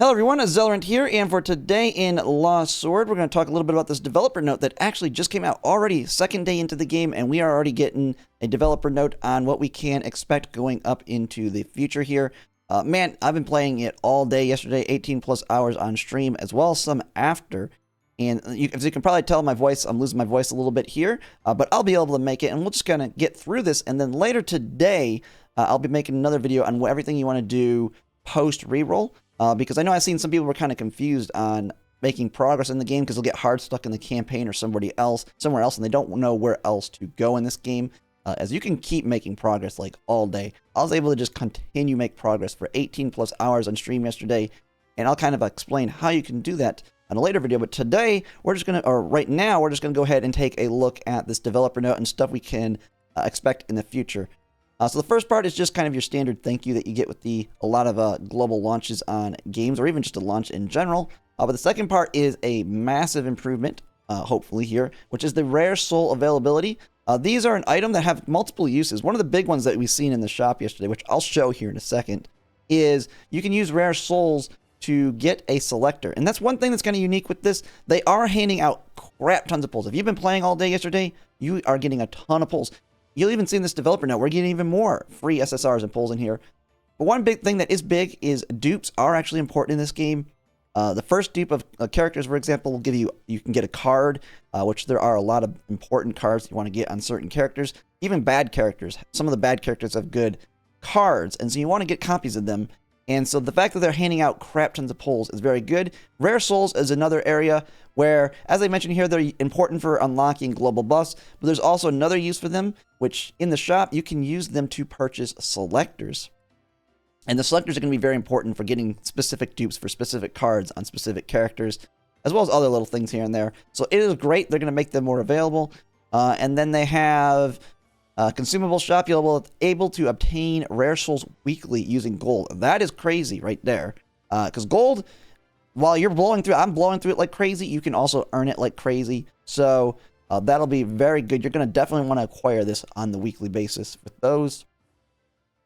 Hello everyone, Zelrant here, and for today in Lost Sword, we're going to talk a little bit about this developer note that actually just came out already, second day into the game, and we are already getting a developer note on what we can expect going up into the future here. Man, I've been playing it all day yesterday, 18 plus hours on stream, as well as some after, and as you can probably tell my voice, I'm losing my voice a little bit here, but I'll be able to make it, and we'll just kind of get through this, and then later today, I'll be making another video on everything you want to do post-reroll. Because I know I've seen some people were kind of confused on making progress in the game because they'll get hard stuck in the campaign or somewhere else, and they don't know where else to go in this game. As you can keep making progress like all day. I was able to just continue make progress for 18 plus hours on stream yesterday, and I'll kind of explain how you can do that in a later video. But today, right now, we're just gonna go ahead and take a look at this developer note and stuff we can expect in the future. So the first part is just kind of your standard thank you that you get with a lot of global launches on games, or even just a launch in general. But the second part is a massive improvement, hopefully here, which is the rare soul availability. These are an item that have multiple uses. One of the big ones that we've seen in the shop yesterday, which I'll show here in a second, is you can use rare souls to get a selector. And that's one thing that's kind of unique with this. They are handing out crap tons of pulls. If you've been playing all day yesterday, you are getting a ton of pulls. You'll even see in this developer note, we're getting even more free SSRs and pulls in here. But one big thing that is big is dupes are actually important in this game. The first dupe of characters, for example, will give you can get a card, which there are a lot of important cards you want to get on certain characters. Even bad characters. Some of the bad characters have good cards, and so you want to get copies of them. And so the fact that they're handing out crap tons of pulls is very good. Rare souls is another area where, as I mentioned here, they're important for unlocking global buffs, but there's also another use for them, which in the shop, you can use them to purchase selectors. And the selectors are going to be very important for getting specific dupes for specific cards on specific characters, as well as other little things here and there. So it is great. They're going to make them more available. And then they have consumable shop. You'll be able to obtain rare souls weekly using gold. That is crazy right there. Because gold, while you're blowing through, I'm blowing through it like crazy, you can also earn it like crazy. So that'll be very good. You're going to definitely want to acquire this on the weekly basis with those.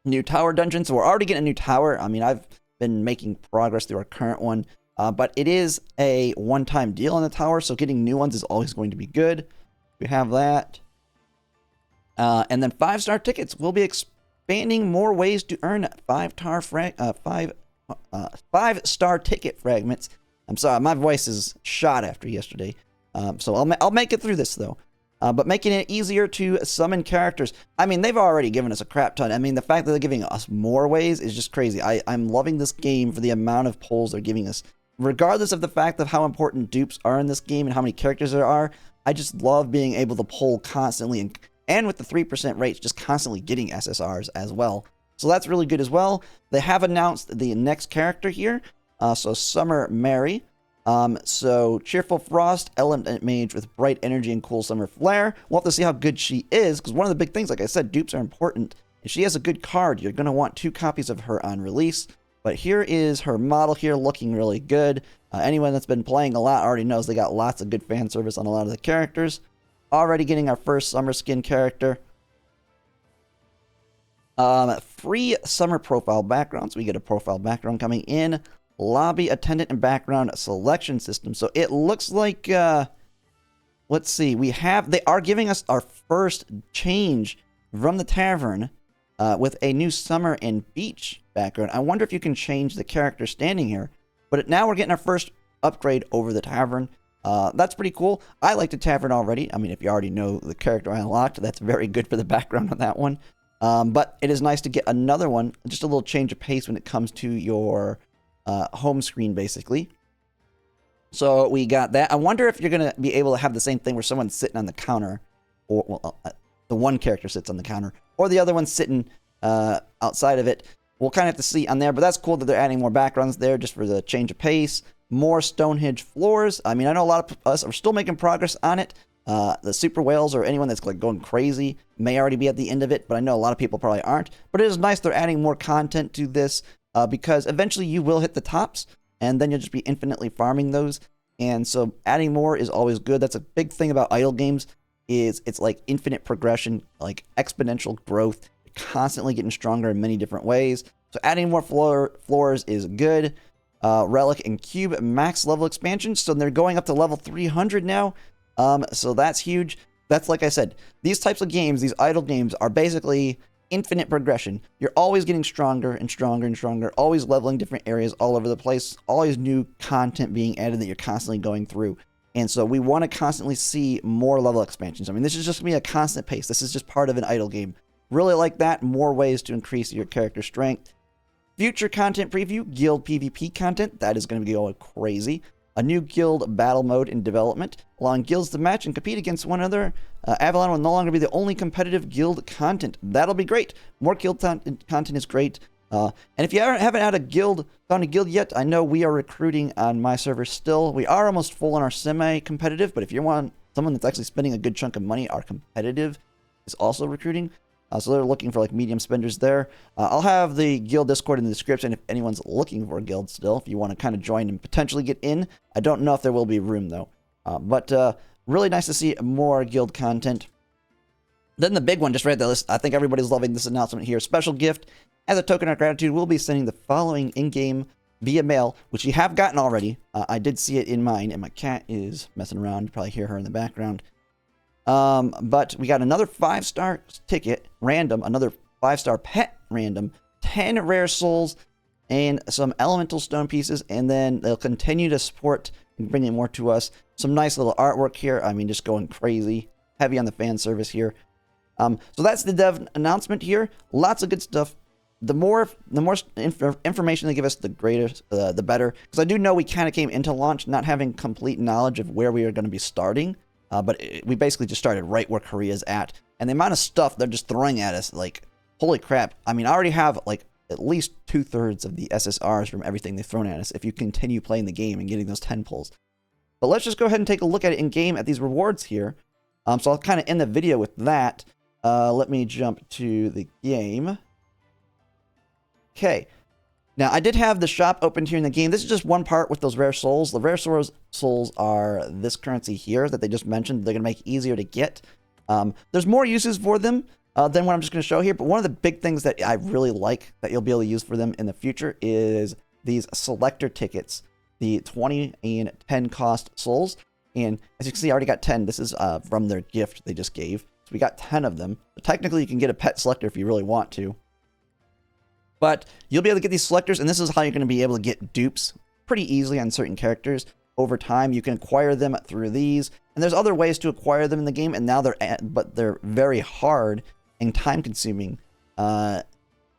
New tower dungeons. So we're already getting a new tower. I mean, I've been making progress through our current one. But it is a one-time deal on the tower. So getting new ones is always going to be good. We have that. And then 5-star tickets. We'll be expanding more ways to earn 5-star ticket fragments. I'm sorry, my voice is shot after yesterday. So I'll make it through this though. But making it easier to summon characters. I mean, they've already given us a crap ton. I mean, the fact that they're giving us more ways is just crazy. I'm loving this game for the amount of pulls they're giving us. Regardless of the fact of how important dupes are in this game and how many characters there are, I just love being able to pull constantly and with the 3% rates, just constantly getting SSRs as well. So that's really good as well. They have announced the next character here. So Summer Mary. So Cheerful Frost, Element Mage with Bright Energy and Cool Summer Flare. We'll have to see how good she is, because one of the big things, like I said, dupes are important. If she has a good card, you're going to want 2 copies of her on release. But here is her model here, looking really good. Anyone that's been playing a lot already knows they got lots of good fan service on a lot of the characters. Already getting our first summer skin character. Free summer profile backgrounds. We get a profile background coming in. Lobby attendant and background selection system. So it looks like, let's see, they are giving us our first change from the tavern with a new summer and beach background. I wonder if you can change the character standing here. But now we're getting our first upgrade over the tavern. That's pretty cool. I like the tavern already. I mean, if you already know the character I unlocked, that's very good for the background on that one. But it is nice to get another one, just a little change of pace when it comes to your home screen, basically. So we got that. I wonder if you're going to be able to have the same thing where someone's sitting on the counter, or the one character sits on the counter, or the other one's sitting outside of it. We'll kind of have to see on there, but that's cool that they're adding more backgrounds there just for the change of pace. More Stonehenge floors. I mean, I know a lot of us are still making progress on it. The super whales or anyone that's like going crazy may already be at the end of it, but I know a lot of people probably aren't. But it is nice they're adding more content to this because eventually you will hit the tops and then you'll just be infinitely farming those. And so adding more is always good. That's a big thing about idle games is it's like infinite progression, like exponential growth, constantly getting stronger in many different ways. So adding more floors is good. Relic, and Cube max level expansions. So they're going up to level 300 now. So that's huge. That's like I said, these types of games, these idle games, are basically infinite progression. You're always getting stronger and stronger and stronger, always leveling different areas all over the place, always new content being added that you're constantly going through. And so we want to constantly see more level expansions. I mean, this is just going to be a constant pace. This is just part of an idle game. Really like that. More ways to increase your character strength. Future content preview, guild PvP content. That is going to be going crazy. A new guild battle mode in development, allowing guilds to match and compete against one another. Avalon will no longer be the only competitive guild content. That'll be great. More guild content is great. And if you haven't had a guild, found a guild yet, I know we are recruiting on my server still. We are almost full on our semi-competitive, but if you want someone that's actually spending a good chunk of money, our competitive is also recruiting. So they're looking for like medium spenders there. I'll have the guild Discord in the description if anyone's looking for a guild still, if you want to kind of join and potentially get in. I don't know if there will be room though. But really nice to see more guild content. Then the big one, just read the list. I think everybody's loving this announcement here. Special gift. As a token of gratitude, we'll be sending the following in-game via mail, which you have gotten already. I did see it in mine, and my cat is messing around. You probably hear her in the background. But we got another 5-star ticket, random, another 5-star pet, random, 10 rare souls, and some elemental stone pieces, and then they'll continue to support and bring in more to us. Some nice little artwork here. I mean, just going crazy. Heavy on the fan service here. So that's the dev announcement here. Lots of good stuff. The more information they give us, the greater, the better. Because I do know we kind of came into launch not having complete knowledge of where we are going to be starting. But we basically just started right where Korea's at. And the amount of stuff they're just throwing at us, like, holy crap. I mean, I already have, like, at least 2/3 of the SSRs from everything they've thrown at us if you continue playing the game and getting those 10 pulls. But let's just go ahead and take a look at it in-game at these rewards here. So I'll kind of end the video with that. Let me jump to the game. Okay. Now, I did have the shop opened here in the game. This is just one part with those rare souls. The rare souls are this currency here that they just mentioned. They're going to make it easier to get. There's more uses for them than what I'm just going to show here. But one of the big things that I really like that you'll be able to use for them in the future is these selector tickets. The 20 and 10 cost souls. And as you can see, I already got 10. This is from their gift they just gave. So we got 10 of them. But technically, you can get a pet selector if you really want to. But you'll be able to get these selectors, and this is how you're going to be able to get dupes pretty easily on certain characters. Over time, you can acquire them through these, and there's other ways to acquire them in the game, and now they're very hard and time-consuming, and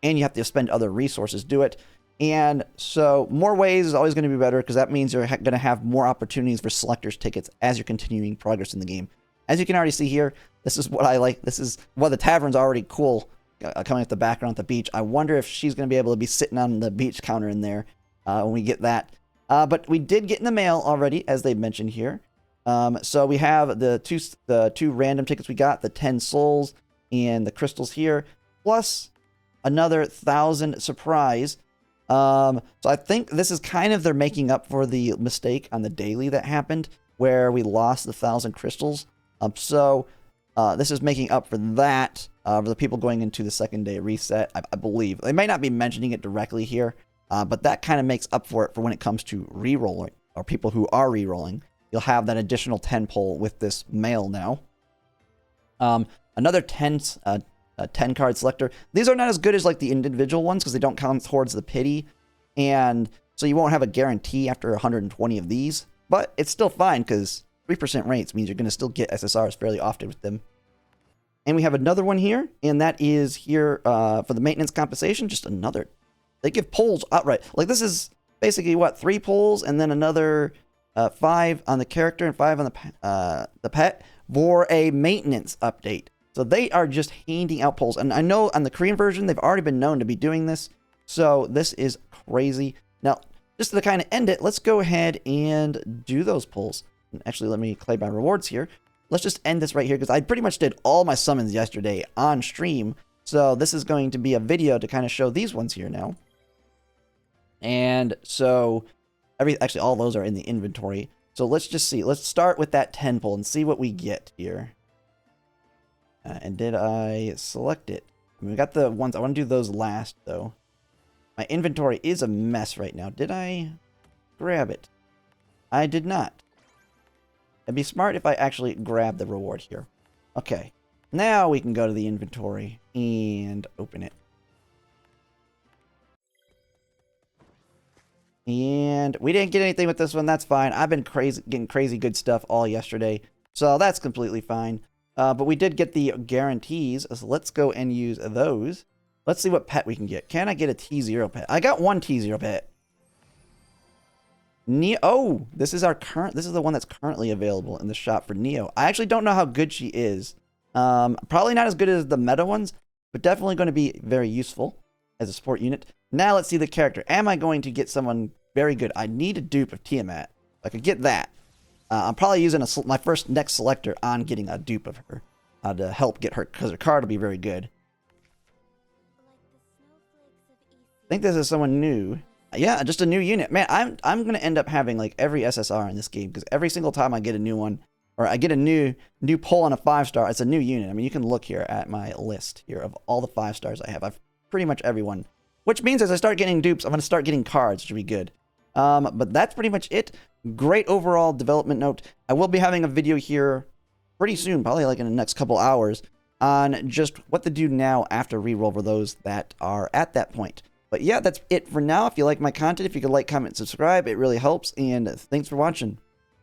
you have to spend other resources to do it. And so more ways is always going to be better, because that means you're going to have more opportunities for selectors tickets as you're continuing progress in the game. As you can already see here, this is what I like. This is, well, the tavern's already cool. Coming up the background at the beach. I wonder if she's going to be able to be sitting on the beach counter in there when we get that. But we did get in the mail already, as they mentioned here. So we have the two random tickets we got, the 10 souls and the crystals here, plus another 1,000 surprise. So I think this is kind of they're making up for the mistake on the daily that happened, where we lost the 1,000 crystals. This is making up for that, for the people going into the second day reset, I believe. They may not be mentioning it directly here, but that kind of makes up for it for when it comes to rerolling, or people who are rerolling. You'll have that additional 10 pull with this mail now. Another 10 card selector. These are not as good as like the individual ones because they don't count towards the pity, and so you won't have a guarantee after 120 of these, but it's still fine because 3% rates means you're going to still get SSRs fairly often with them. And we have another one here, and that is here for the maintenance compensation. Just another. They give pulls outright. Like, this is basically, what, 3 pulls and then another 5 on the character and 5 on the pet for a maintenance update. So they are just handing out pulls. And I know on the Korean version, they've already been known to be doing this. So this is crazy. Now, just to kind of end it, let's go ahead and do those pulls. Actually, let me claim my rewards here. Let's just end this right here because I pretty much did all my summons yesterday on stream. So this is going to be a video to kind of show these ones here now. And so actually all those are in the inventory. So let's just see. Let's start with that 10 pull and see what we get here. And did I select it? I mean, we got the ones. I want to do those last though. My inventory is a mess right now. Did I grab it? I did not. It'd be smart if I actually grab the reward here. Okay. Now we can go to the inventory and open it. And we didn't get anything with this one. That's fine. I've been getting crazy good stuff all yesterday. So that's completely fine. But we did get the guarantees. So let's go and use those. Let's see what pet we can get. Can I get a T0 pet? I got one T0 pet. Neo. Oh, this is the one that's currently available in the shop for Neo. I actually don't know how good she is. Probably not as good as the meta ones, but definitely going to be very useful as a support unit. Now let's see the character. Am I going to get someone very good? I need a dupe of Tiamat. I could get that. I'm probably using my next selector on getting a dupe of her to help get her, because her card will be very good. I think this is someone new. Yeah, just a new unit. Man, I'm going to end up having like every SSR in this game, because every single time I get a new one, or I get a new pull on a 5-star, it's a new unit. I mean, you can look here at my list here of all the 5-stars I have. I've pretty much everyone. Which means as I start getting dupes, I'm going to start getting cards, which would be good. But that's pretty much it. Great overall development note. I will be having a video here pretty soon, probably like in the next couple hours, on just what to do now after reroll for those that are at that point. But yeah, that's it for now. If you like my content, if you could like, comment, subscribe, it really helps. And thanks for watching.